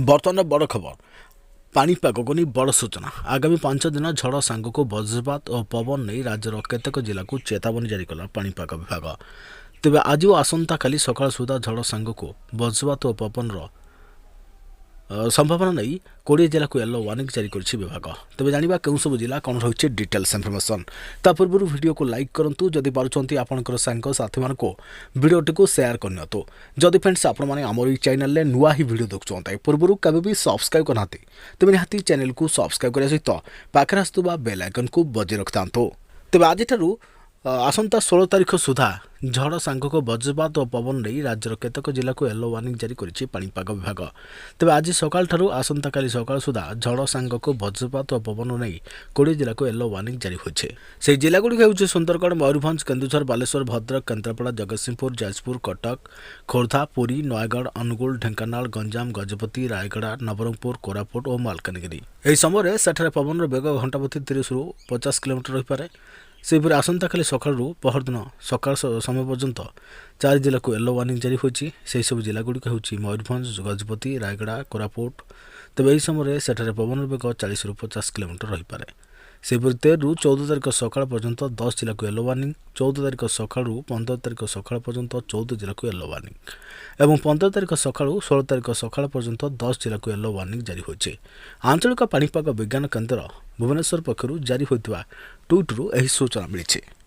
ବର୍ତ୍ତମାନ ବଡ଼ ଖବର ପାଣିପାଗକୁ ନେଇ ବଡ଼ ସୂଚନା। ଆଗାମୀ 5 ଦିନ ଝଡ଼ ସାଙ୍ଗକୁ ବଜ୍ରପାତ ଓ ପବନ ନେଇ ରାଜ୍ୟର କେତେକ ଜିଲ୍ଲାକୁ ଚେତାବନୀ ଜାରି କଲା ପାଣିପାଗ ବିଭାଗ। ତେବେ ଆଜି ଓ ଆସନ୍ତାକାଲି ସକାଳ ସୁଦ୍ଧା ଝଡ଼ ସାଙ୍ଗକୁ ବଜ୍ରପାତ ଓ ପବନର ସମ୍ଭାବନା ନେଇ 20 ଜିଲ୍ଲାକୁ ୟେଲୋ ୱାର୍ଣ୍ଣିଂ ଜାରି କରିଛି ବିଭାଗ। ତେବେ ଜାଣିବା କେଉଁ ସବୁ ଜିଲ୍ଲା କ'ଣ ରହିଛି ଡିଟେଲ୍ସ ଇନଫର୍ମେସନ୍। ତା ପୂର୍ବରୁ ଭିଡ଼ିଓକୁ ଲାଇକ୍ କରନ୍ତୁ, ଯଦି ପାରୁଛନ୍ତି ଆପଣଙ୍କର ସାଙ୍ଗସାଥିମାନଙ୍କୁ ଭିଡ଼ିଓଟିକୁ ସେୟାର କରିନିଅନ୍ତୁ। ଯଦି ଫ୍ରେଣ୍ଡସ୍ ଆପଣମାନେ ଆମର ଏହି ଚ୍ୟାନେଲରେ ନୂଆ ହିଁ ଭିଡ଼ିଓ ଦେଖୁଛନ୍ତି, ପୂର୍ବରୁ କେବେ ବି ସବସ୍କ୍ରାଇବ୍ କରିନାହାନ୍ତି, ତେବେ ନିହାତି ଚ୍ୟାନେଲକୁ ସବସ୍କ୍ରାଇବ୍ କରିବା ସହିତ ପାଖରେ ଆସୁଥିବା ବେଲ୍ ଆଇକନ୍କୁ ବଜାଇ ରଖିଥାନ୍ତୁ। ତେବେ ଆଜିଠାରୁ ଆସନ୍ତା 16 ତାରିଖ ସୁଦ୍ଧା ଝଡ଼ ସାଙ୍ଗକୁ ବଜ୍ରପାତ ଓ ପବନ ନେଇ ରାଜ୍ୟର କେତେକ ଜିଲ୍ଲାକୁ ୟେଲୋ ୱାର୍ଣ୍ଣିଂ ଜାରି କରିଛି ପାଣିପାଗ ବିଭାଗ। ତେବେ ଆଜି ସକାଳଠାରୁ ଆସନ୍ତାକାଲି ସକାଳ ସୁଦ୍ଧା ଝଡ଼ ସାଙ୍ଗକୁ ବଜ୍ରପାତ ଓ ପବନ ନେଇ 20 ଜିଲ୍ଲାକୁ ୟେଲୋ ୱାର୍ଣ୍ଣିଂ ଜାରି ହୋଇଛି। ସେହି ଜିଲ୍ଲାଗୁଡ଼ିକ ହେଉଛି ସୁନ୍ଦରଗଡ଼, ମୟୂରଭଞ୍ଜ, କେନ୍ଦୁଝର, ବାଲେଶ୍ୱର, ଭଦ୍ରକ, କେନ୍ଦ୍ରାପଡ଼ା, ଜଗତସିଂହପୁର, ଯାଜପୁର, କଟକ, ଖୋର୍ଦ୍ଧା, ପୁରୀ, ନୟାଗଡ଼, ଅନୁଗୁଳ, ଢେଙ୍କାନାଳ, ଗଞ୍ଜାମ, ଗଜପତି, ରାୟଗଡ଼ା, ନବରଙ୍ଗପୁର, କୋରାପୁଟ ଓ ମାଲକାନଗିରି। ଏହି ସମୟରେ ସେଠାରେ ପବନର ବେଗ ଘଣ୍ଟା ପ୍ରତି 30ରୁ 50 କିଲୋମିଟର ରହିପାରେ। ସେହିପରି ଆସନ୍ତାକାଲି ସକାଳରୁ ପହରଦିନ ସକାଳ ସମୟ ପର୍ଯ୍ୟନ୍ତ 4 ଜିଲ୍ଲାକୁ ୟେଲୋ ୱାର୍ଣ୍ଣିଂ ଜାରି ହୋଇଛି। ସେହିସବୁ ଜିଲ୍ଲାଗୁଡ଼ିକ ହେଉଛି ମୟୂରଭଞ୍ଜ, ଗଜପତି, ରାୟଗଡ଼ା, କୋରାପୁଟ। ତେବେ ଏହି ସମୟରେ ସେଠାରେ ପବନର ବେଗ 40ରୁ 50 କିଲୋମିଟର ରହିପାରେ। ସେହିପରି 13ରୁ 14 ତାରିଖ ସକାଳ ପର୍ଯ୍ୟନ୍ତ 10 ଜିଲ୍ଲାକୁ ୟେଲୋ ୱାର୍ଣ୍ଣିଂ, 14 ତାରିଖ ସକାଳରୁ 15 ତାରିଖ ସକାଳ ପର୍ଯ୍ୟନ୍ତ 14 ଜିଲ୍ଲାକୁ ୟେଲୋ ୱାର୍ଣ୍ଣିଂ ଏବଂ 15 ତାରିଖ ସକାଳୁ 16 ତାରିଖ ସକାଳ ପର୍ଯ୍ୟନ୍ତ 10 ଜିଲ୍ଲାକୁ ୟେଲୋ ୱାର୍ଣ୍ଣିଂ ଜାରି ହୋଇଛି। ଆଞ୍ଚଳିକ ପାଣିପାଗ ବିଜ୍ଞାନ କେନ୍ଦ୍ର ଭୁବନେଶ୍ୱର ପକ୍ଷରୁ ଜାରି ହୋଇଥିବା ଟ୍ୱିଟ୍ରୁ ଏହି ସୂଚନା ମିଳିଛି।